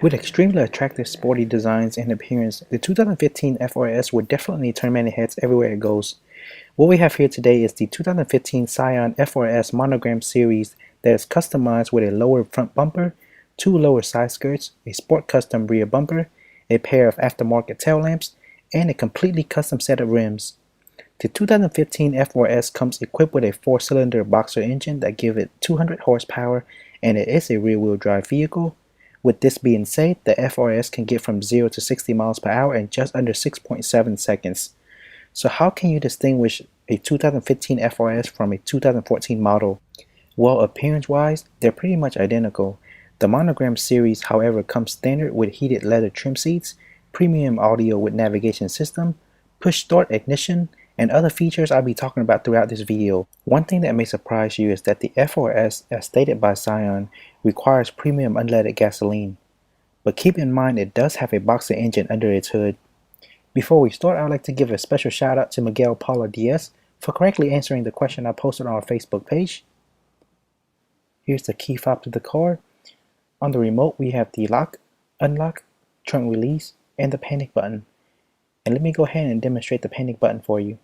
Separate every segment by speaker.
Speaker 1: With extremely attractive sporty designs and appearance, the 2015 FRS will definitely turn many heads everywhere it goes. What we have here today is the 2015 Scion FRS Monogram series that is customized with a lower front bumper, two lower side skirts, a sport custom rear bumper, a pair of aftermarket tail lamps, and a completely custom set of rims. The 2015 F4S comes equipped with a 4-cylinder boxer engine that gives it 200 horsepower, and it is a rear-wheel drive vehicle. With this being said, the FRS can get from 0 to 60 miles per hour in just under 6.7 seconds. So how can you distinguish a 2015 FRS from a 2014 model? Well, appearance-wise, they're pretty much identical. The Monogram series, however, comes standard with heated leather trim seats, premium audio with navigation system, push-start ignition, and other features I'll be talking about throughout this video. One thing that may surprise you is that the FRS, as stated by Scion, requires premium unleaded gasoline. But keep in mind it does have a boxer engine under its hood. Before we start, I'd like to give a special shout out to Miguel Paula DS for correctly answering the question I posted on our Facebook page. Here's the key fob to the car. On the remote we have the lock, unlock, trunk release, and the panic button. And let me go ahead and demonstrate the panic button for you.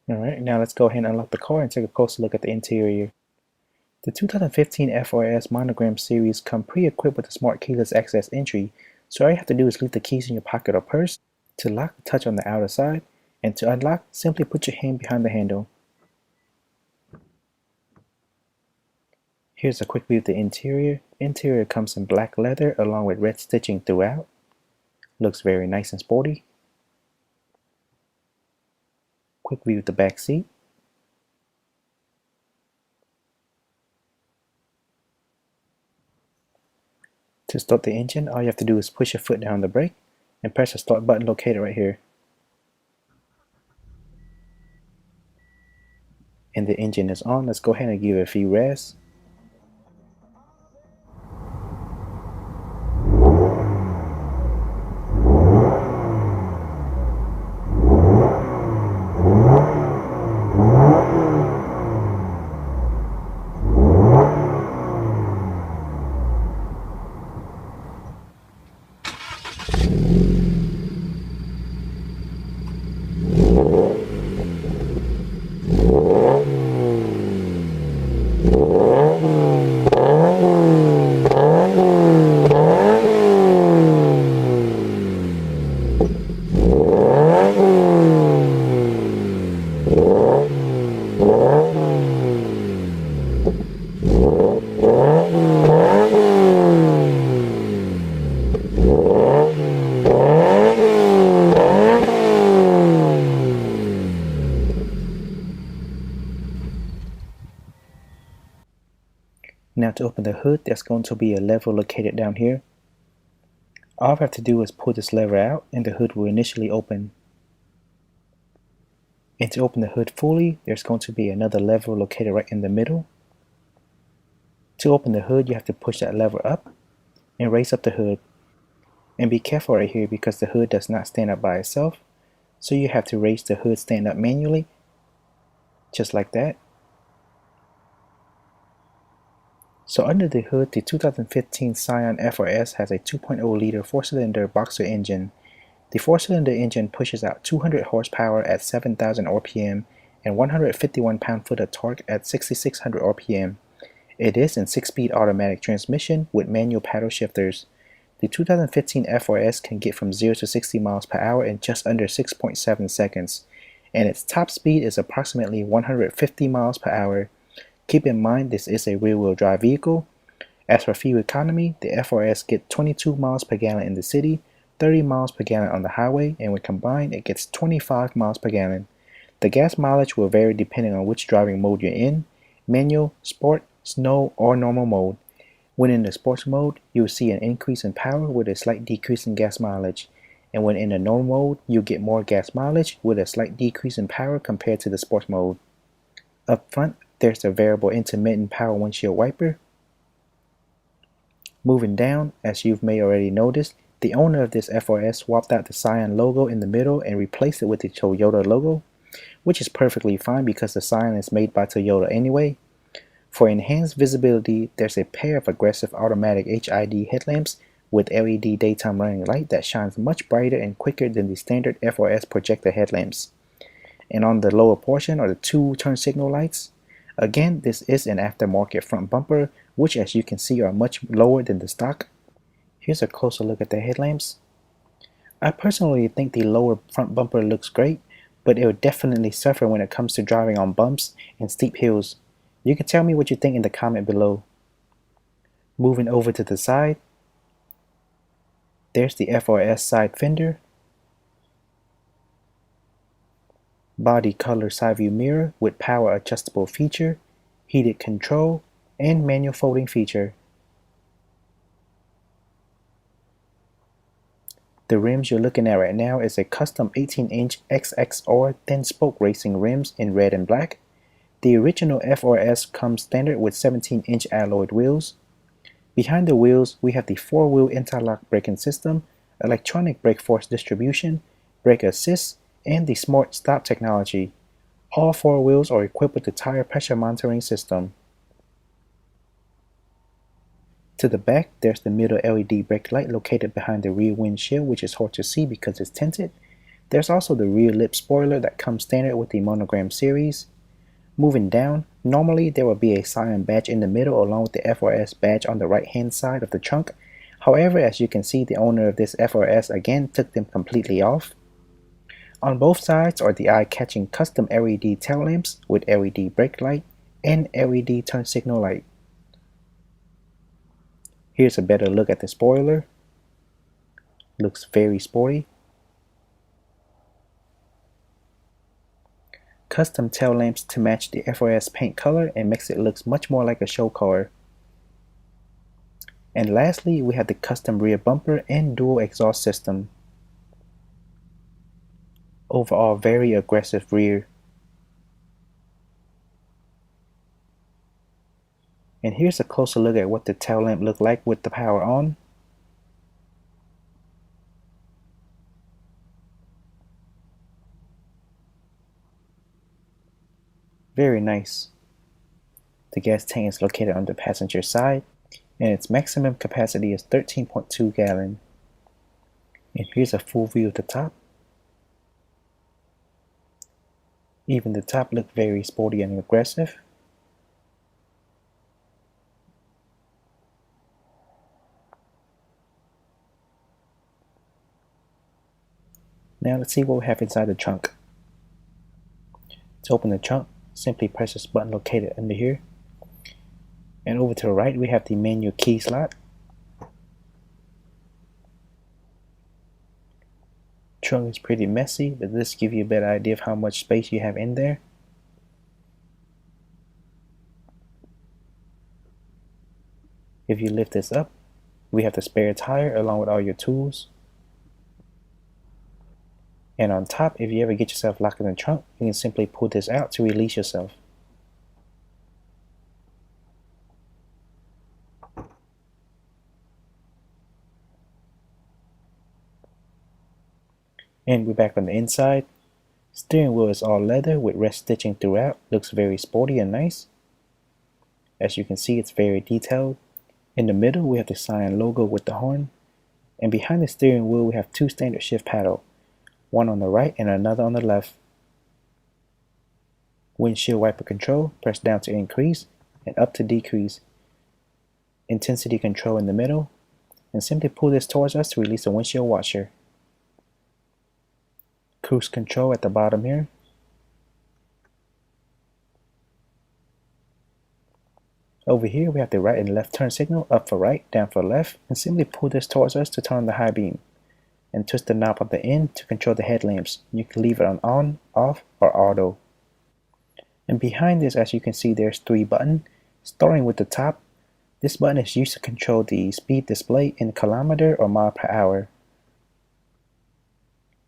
Speaker 1: Alright, now let's go ahead and unlock the car and take a closer look at the interior. The 2015 FRS Monogram series come pre-equipped with a smart keyless access entry, so all you have to do is leave the keys in your pocket or purse. To lock, touch on the outer side, and to unlock, simply put your hand behind the handle. Here's a quick view of the interior. Interior comes in black leather along with red stitching throughout. Looks very nice and sporty. Quick view of the back seat. To start the engine, all you have to do is push your foot down the brake and press the start button located right here. And the engine is on. Let's go ahead and give it a few revs. Now to open the hood, there's going to be a lever located down here. All I have to do is pull this lever out and the hood will initially open. And to open the hood fully, there's going to be another lever located right in the middle. To open the hood, you have to push that lever up and raise up the hood. And be careful right here because the hood does not stand up by itself. So you have to raise the hood stand up manually, just like that. So under the hood, the 2015 Scion FRS has a 2.0 liter 4-cylinder boxer engine. The 4-cylinder engine pushes out 200 horsepower at 7,000 RPM and 151 pound-foot of torque at 6,600 RPM. It is in 6-speed automatic transmission with manual paddle shifters. The 2015 FRS can get from 0 to 60 miles per hour in just under 6.7 seconds, and its top speed is approximately 150 miles per hour. Keep in mind this is a rear-wheel drive vehicle. As for fuel economy, the FRS gets 22 miles per gallon in the city, 30 miles per gallon on the highway, and when combined it gets 25 miles per gallon. The gas mileage will vary depending on which driving mode you're in, manual, sport, snow, or normal mode. When in the sports mode, you'll see an increase in power with a slight decrease in gas mileage, and when in the normal mode, you'll get more gas mileage with a slight decrease in power compared to the sports mode. Up front, there's the variable intermittent power windshield wiper. Moving down, as you may already noticed, the owner of this FRS swapped out the Scion logo in the middle and replaced it with the Toyota logo, which is perfectly fine because the Scion is made by Toyota anyway. For enhanced visibility, there's a pair of aggressive automatic HID headlamps with LED daytime running light that shines much brighter and quicker than the standard FRS projector headlamps. And on the lower portion are the two turn signal lights. Again, this is an aftermarket front bumper, which as you can see are much lower than the stock. Here's a closer look at the headlamps. I personally think the lower front bumper looks great, but it will definitely suffer when it comes to driving on bumps and steep hills. You can tell me what you think in the comment below. Moving over to the side, there's the FRS side fender, body color side view mirror with power adjustable feature, heated control, and manual folding feature. The rims you're looking at right now is a custom 18-inch XXR thin spoke racing rims in red and black. The original FRS comes standard with 17-inch alloyed wheels. Behind the wheels, we have the 4-wheel interlock braking system, electronic brake force distribution, brake assist, and the smart stop technology. All 4 wheels are equipped with the tire pressure monitoring system. To the back, there's the middle LED brake light located behind the rear windshield, which is hard to see because it's tinted. There's also the rear lip spoiler that comes standard with the Monogram series. Moving down, normally there will be a Scion badge in the middle along with the FRS badge on the right hand side of the trunk. However, as you can see, the owner of this FRS again took them completely off. On both sides are the eye-catching custom LED tail lamps with LED brake light and LED turn signal light. Here's a better look at the spoiler. Looks very sporty. Custom tail lamps to match the FRS paint color and makes it look much more like a show car. And lastly, we have the custom rear bumper and dual exhaust system. Overall, very aggressive rear. And here's a closer look at what the tail lamp looked like with the power on. Very nice. The gas tank is located on the passenger side, and its maximum capacity is 13.2 gallons. And here's a full view of the top. Even the top looked very sporty and aggressive. Now let's see what we have inside the trunk. To open the trunk, simply press this button located under here. And over to the right, we have the manual key slot. Trunk is pretty messy, but this gives you a better idea of how much space you have in there. If you lift this up, we have the spare tire along with all your tools. And on top, if you ever get yourself locked in the trunk, you can simply pull this out to release yourself. And we're back on the inside. Steering wheel is all leather with rest stitching throughout. Looks very sporty and nice. As you can see, it's very detailed. In the middle, we have the Scion logo with the horn. And behind the steering wheel, we have 2 standard shift paddles. One on the right and another on the left. Windshield wiper control, press down to increase and up to decrease. Intensity control in the middle, and simply pull this towards us to release the windshield washer. Cruise control at the bottom here. Over here we have the right and left turn signal, up for right, down for left, and simply pull this towards us to turn on the high beam. And twist the knob at the end to control the headlamps. You can leave it on, off, or auto. And behind this, as you can see, there's 3 buttons. Starting with the top, this button is used to control the speed display in kilometer or mile per hour.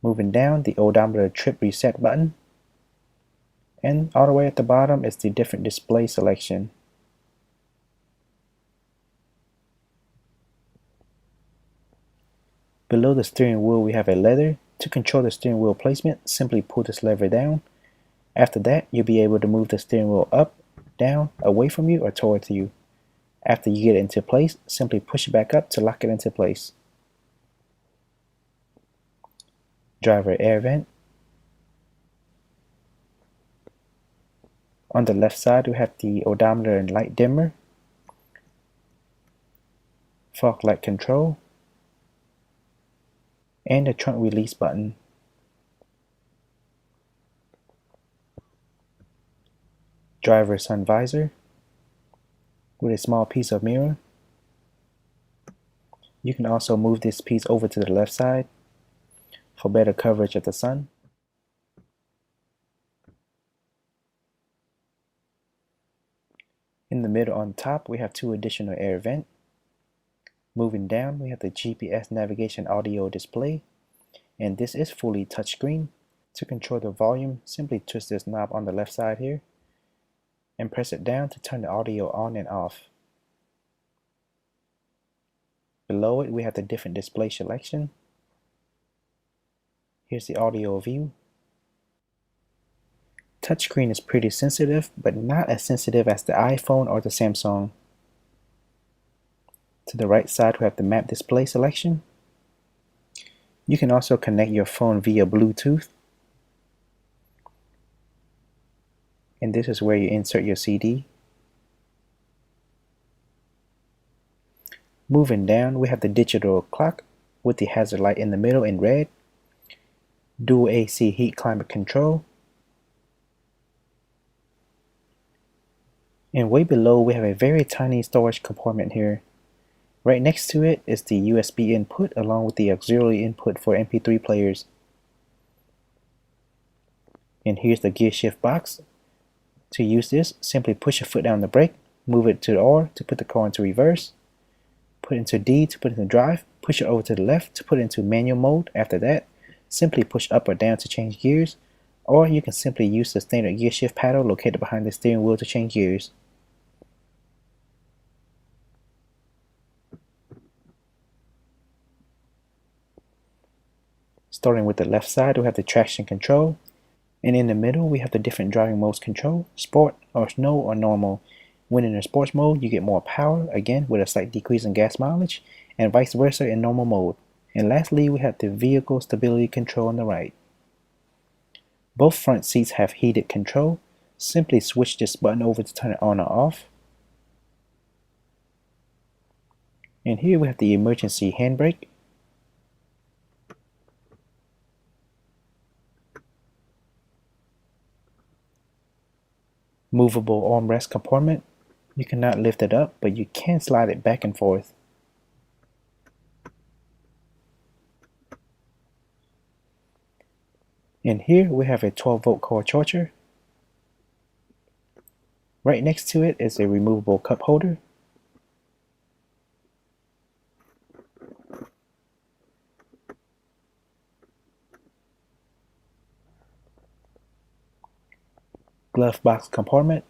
Speaker 1: Moving down, the odometer trip reset button. And all the way at the bottom is the different display selection. Below the steering wheel, we have a lever. To control the steering wheel placement, simply pull this lever down. After that, you'll be able to move the steering wheel up, down, away from you, or towards you. After you get it into place, simply push it back up to lock it into place. Driver air vent. On the left side, we have the odometer and light dimmer, fog light control, and the trunk release button. Driver sun visor with a small piece of mirror. You can also move this piece over to the left side for better coverage of the sun. In the middle on top, we have two additional air vents. Moving down, we have the GPS navigation audio display, and this is fully touchscreen. To control the volume, simply twist this knob on the left side here and press it down to turn the audio on and off. Below it, we have the different display selection. Here's the audio view. Touchscreen is pretty sensitive, but not as sensitive as the iPhone or the Samsung. To the right side, we have the map display selection. You can also connect your phone via Bluetooth. And this is where you insert your CD. Moving down, we have the digital clock with the hazard light in the middle in red. Dual AC heat climate control. And way below, we have a very tiny storage compartment here. Right next to it is the USB input along with the auxiliary input for MP3 players. And here's the gear shift box. To use this, simply push your foot down the brake, move it to the R to put the car into reverse, put it into D to put it into drive, push it over to the left to put it into manual mode. After that, simply push up or down to change gears, or you can simply use the standard gear shift paddle located behind the steering wheel to change gears. Starting with the left side, we have the traction control, and in the middle we have the different driving modes control, sport or snow or normal. When in the sports mode, you get more power, again with a slight decrease in gas mileage, and vice versa in normal mode. And lastly, we have the vehicle stability control on the right. Both front seats have heated control. Simply switch this button over to turn it on or off. And here we have the emergency handbrake. Movable armrest compartment. You cannot lift it up, but you can slide it back and forth. And here we have a 12-volt car charger. Right next to it is a removable cup holder. Glove box compartment.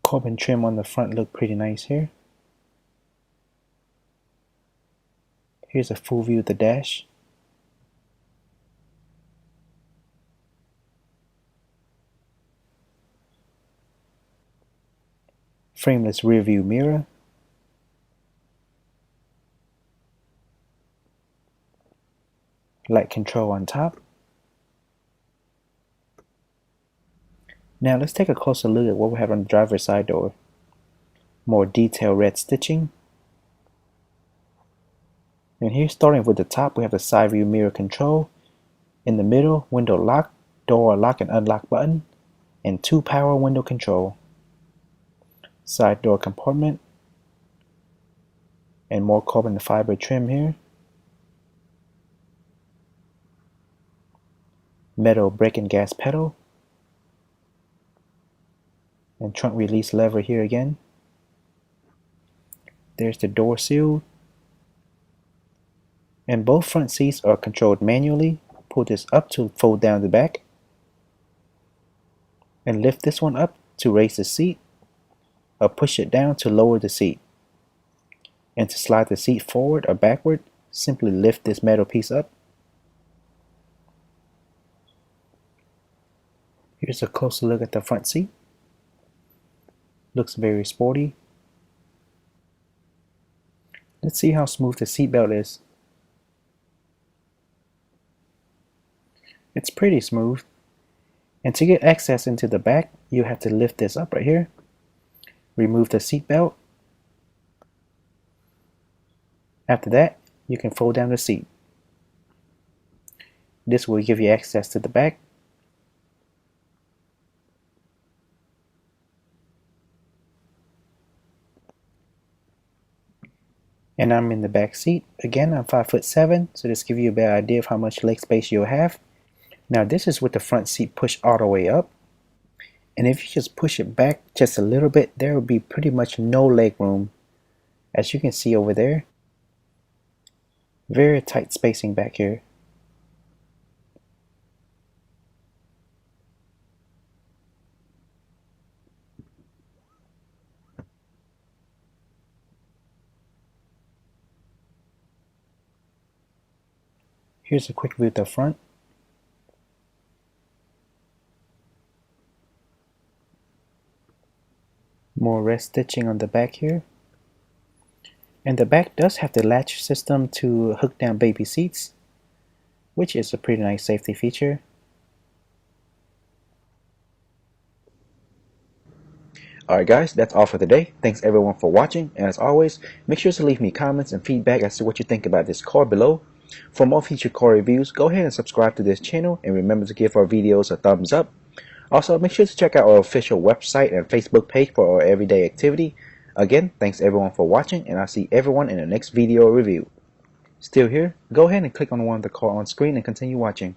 Speaker 1: Carbon trim on the front look pretty nice here. Here's a full view of the dash. Frameless rear view mirror. Light control on top. Now let's take a closer look at what we have on the driver's side door. More detailed red stitching. And here, starting with the top, we have the side view mirror control. In the middle, window lock, door lock and unlock button, and 2 power window control. Side door compartment, and more carbon fiber trim here. Metal brake and gas pedal, and trunk release lever here again. There's the door seal, and both front seats are controlled manually. Pull this up to fold down the back, and lift this one up to raise the seat, or push it down to lower the seat. And to slide the seat forward or backward, simply lift this metal piece up. Here's a closer look at the front seat. Looks very sporty. Let's see how smooth the seatbelt is. It's pretty smooth. And to get access into the back, you have to lift this up right here. Remove the seatbelt. After that, you can fold down the seat. This will give you access to the back. And I'm in the back seat. Again, I'm 5'7", so this gives you a better idea of how much leg space you'll have. Now this is with the front seat pushed all the way up. And if you just push it back just a little bit, there will be pretty much no leg room. As you can see over there, very tight spacing back here. Here's a quick view of the front. More rest stitching on the back here. And the back does have the latch system to hook down baby seats, which is a pretty nice safety feature. Alright guys, that's all for today. Thanks everyone for watching, and as always, make sure to leave me comments and feedback as to what you think about this car below. For more future car reviews, go ahead and subscribe to this channel, and remember to give our videos a thumbs up. Also, make sure to check out our official website and Facebook page for our everyday activity. Again, thanks everyone for watching, and I'll see everyone in the next video review. Still here? Go ahead and click on one of the car on screen and continue watching.